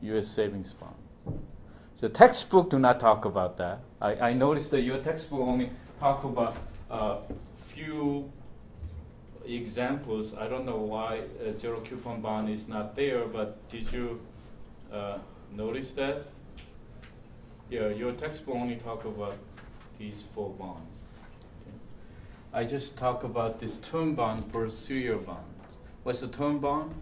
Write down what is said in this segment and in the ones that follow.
U.S. savings bond. So textbook do not talk about that. I noticed that your textbook only talk about few examples. I don't know why zero coupon bond is not there, but did you notice that? Yeah, your textbook only talk about these 4 bonds. Okay. I just talk about this term bond versus 3-year bond. What's a term bond?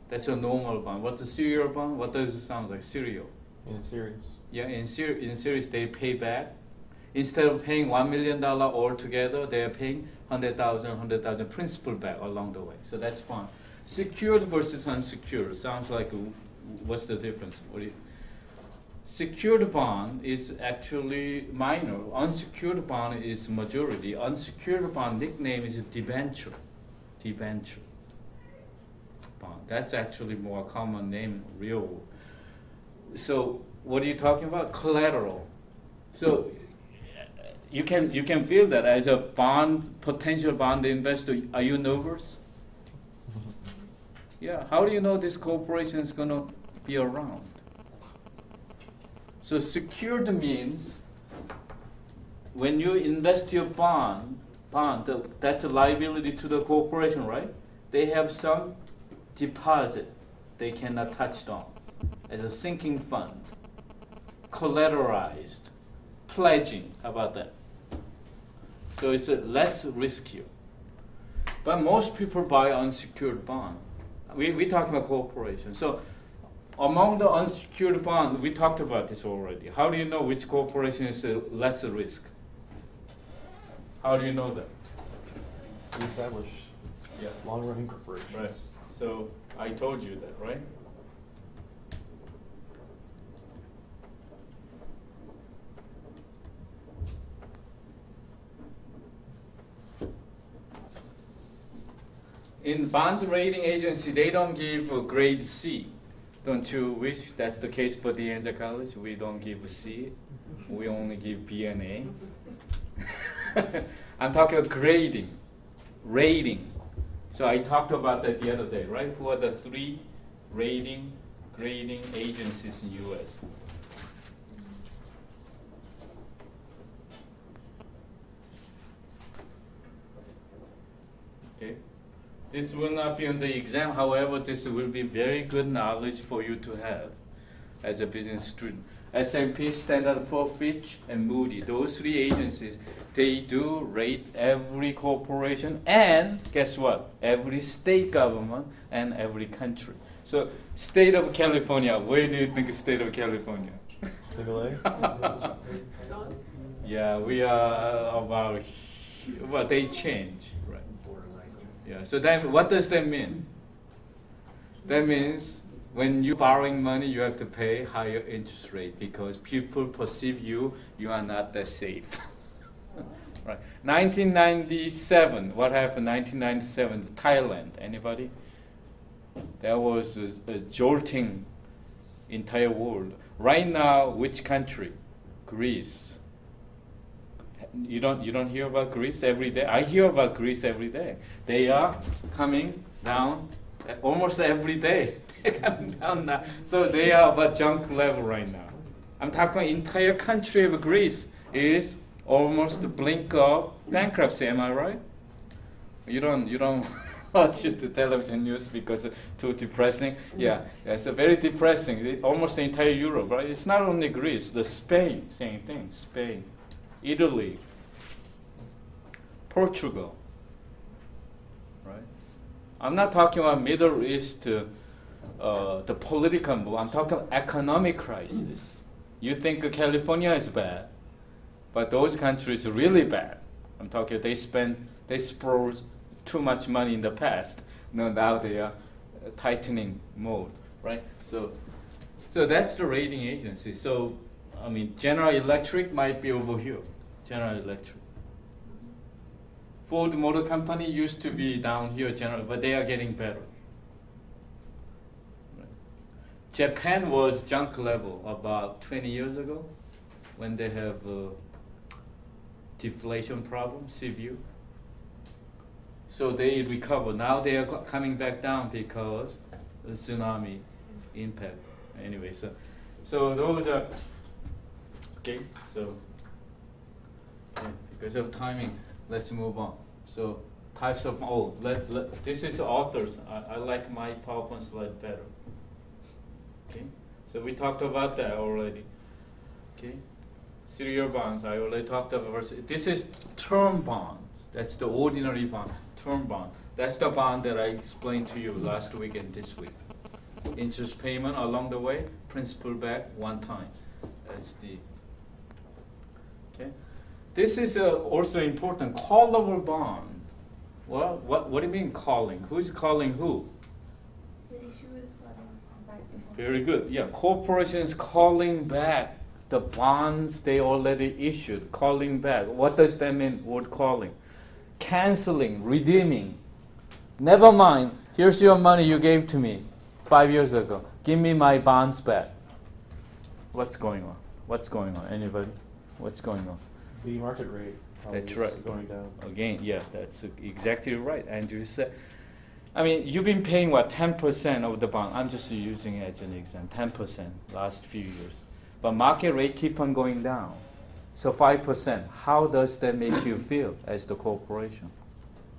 That's a normal bond. What's a 3-year bond? What does it sound like? Serial. In a series. Yeah, in series they pay back. Instead of paying $1 million altogether, they are paying 100,000 principal back along the way. So that's fine. Secured versus unsecured sounds like what's the difference? Secured bond is actually minor. Unsecured bond is majority. Unsecured bond nickname is debenture. Debenture bond. That's actually more common name, real. So what are you talking about? Collateral. So you can feel that as a potential bond investor. Are you nervous? Yeah. How do you know this corporation is going to be around? So secured means when you invest your bond, that's a liability to the corporation, right? They have some deposit they cannot touch on as a sinking fund, collateralized, pledging. How about that? So it's less riskier. But most people buy unsecured bond. We're talking about corporations. So among the unsecured bond, we talked about this already. How do you know which corporation is less risk? How do you know that? We establish long-running corporations. Right. So I told you that, right? In bond rating agency, they don't give a grade C. Don't you wish that's the case for De Angel College? We don't give C. We only give B and A. I'm talking about grading, rating. So I talked about that the other day, right? Who are the 3 grading agencies in U.S.? Okay. This will not be on the exam. However, this will be very good knowledge for you to have as a business student. S&P, Standard & Poor's, Fitch, and Moody. Those 3 agencies, they do rate every corporation and guess what? Every state government and every country. So, state of California. Where do you think state of California? Single A? Yeah, we are about. Well, they change, right? Yeah. So then, what does that mean? That means when you're borrowing money, you have to pay higher interest rate because people perceive you are not that safe. Right. 1997. What happened? 1997. Thailand. Anybody? That was a jolting entire world. Right now, which country? Greece. You don't hear about Greece every day? I hear about Greece every day. They are coming down almost every day. They're coming down now. So they are about junk level right now. I'm talking entire country of Greece is almost the blink of bankruptcy. Am I right? You don't watch the television news because it's too depressing. Yeah, it's a very depressing. Almost the entire Europe, right? It's not only Greece. The Spain, same thing. Spain. Italy, Portugal, right? I'm not talking about Middle East, the political move. I'm talking economic crisis. You think California is bad, but those countries are really bad. I'm talking they spent too much money in the past. Now they are tightening mode, right? So that's the rating agency. So I mean, General Electric might be over here. General Electric. Ford Motor Company used to be down here, General, but they are getting better. Right. Japan was junk level about 20 years ago when they have a deflation problem, severe. So they recover. Now they are coming back down because the tsunami impact Anyway, so those are okay. So because of timing, let's move on. So types of this is authors. I like my PowerPoint slide better. Okay, so we talked about that already. Okay, serial bonds. I already talked about. This is term bonds. That's the ordinary bond. Term bond. That's the bond that I explained to you last week and this week. Interest payment along the way, principal back one time. That's the. Okay, this is also important. Callable bond. Well, what do you mean calling? Who's calling who? The issuer is calling back the bond. Very good. Yeah, corporations calling back the bonds they already issued. Calling back. What does that mean? Word calling, canceling, redeeming. Never mind. Here's your money you gave to me 5 years ago. Give me my bonds back. What's going on? What's going on? Anybody? What's going on? The market rate probably That's is right. going down. Again, yeah, that's exactly right. Andrew said. I mean, you've been paying what 10% of the bond. I'm just using it as an example. 10% last few years, but market rate keep on going down. So 5%. How does that make you feel as the corporation?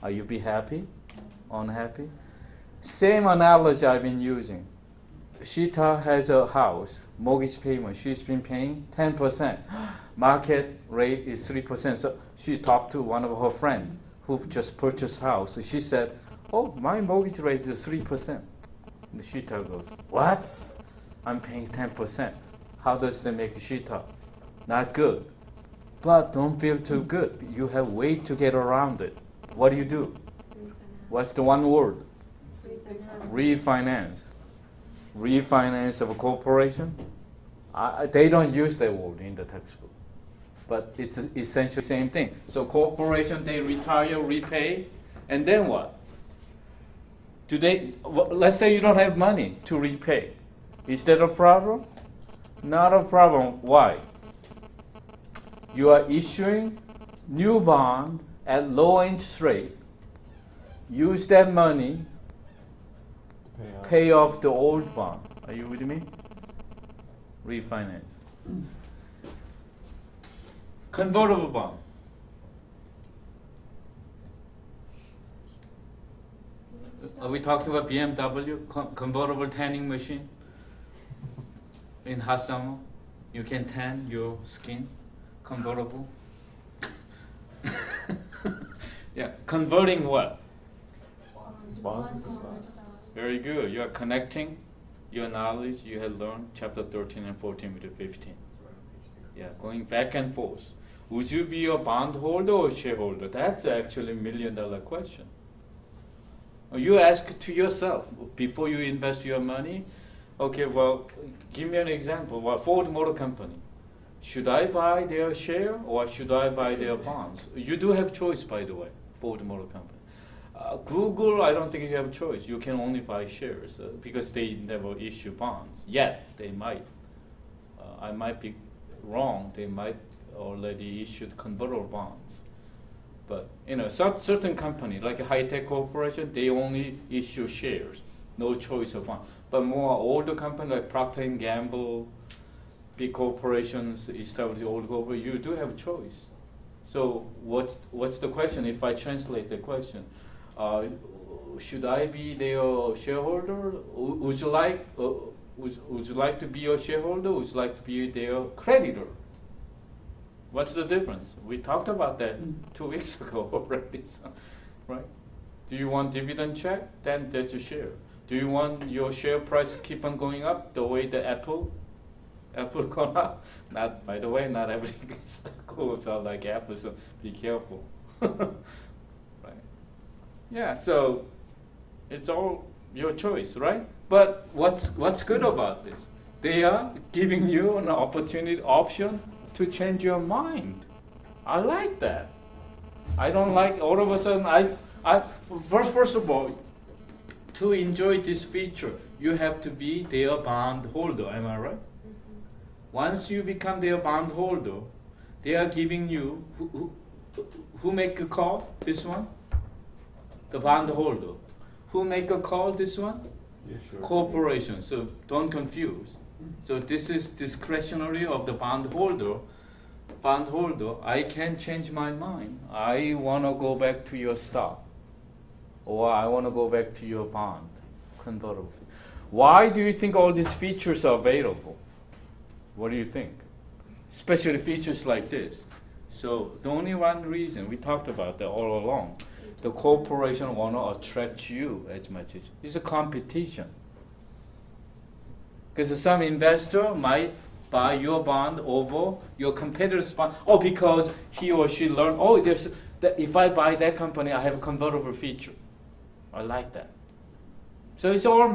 Are you be happy? Unhappy? Same analogy I've been using. Shita has a house, mortgage payment. She's been paying 10%. Market rate is 3%. So she talked to one of her friends who just purchased house. So she said, "Oh, my mortgage rate is 3%." And Shita goes, "What? I'm paying 10%. How does that make Shita? Not good. But don't feel too good. You have way to get around it. What do? What's the one word? Refinance. Refinance of a corporation. They don't use that word in the textbook, but it's essentially the same thing. So corporation, they retire, repay, and then what? Let's say you don't have money to repay. Is that a problem? Not a problem. Why? You are issuing new bond at low interest rate. Use that money, pay off the old bond. Are you with me? Refinance. Convertible bond. Are we talking about BMW convertible tanning machine? In hot summer, you can tan your skin. Convertible. Yeah, converting what? Bonds. Very good. You are connecting your knowledge you had learned, chapter 13 and 14 with the 15. Yeah, going back and forth. Would you be a bondholder or shareholder? That's actually $1 million question. You ask to yourself before you invest your money. Okay, well, give me an example. Well, Ford Motor Company. Should I buy their share or should I buy their bonds? You do have choice, by the way, Ford Motor Company. Google, I don't think you have choice. You can only buy shares because they never issue bonds. Yet, they might. I might be wrong. They might already issued convertible bonds. But, certain company, like a high-tech corporation, they only issue shares. No choice of bond. But more older company like Procter & Gamble, big corporations, established old corporations, you do have choice. So what's the question if I translate the question? Should I be their shareholder? Would you like to be a shareholder? Would you like to be their creditor? What's the difference? We talked about that 2 weeks ago already, right? Do you want dividend check? Then that's a share. Do you want your share price to keep on going up the way the Apple gone up? Not, by the way, not everything goes out like Apple, so be careful. Right? Yeah, so it's all your choice, right? But what's good about this? They are giving you an option to change your mind. I like that. I don't like all of a sudden. First of all, to enjoy this feature, you have to be their bond holder. Am I right? Mm-hmm. Once you become their bond holder, they are giving you who make a call? This one, the bond holder. Who make a call? This one, The issuer. corporation. So don't confuse. So this is discretionary of the bondholder. Bondholder, I can change my mind. I want to go back to your stock, or I want to go back to your bond, convertible. Why do you think all these features are available? What do you think? Especially features like this. So the only one reason, we talked about that all along, the corporation want to attract you as much as it's a competition. Because some investor might buy your bond over your competitor's bond. Oh, because he or she learned, oh, if I buy that company, I have a convertible feature. I like that. So it's all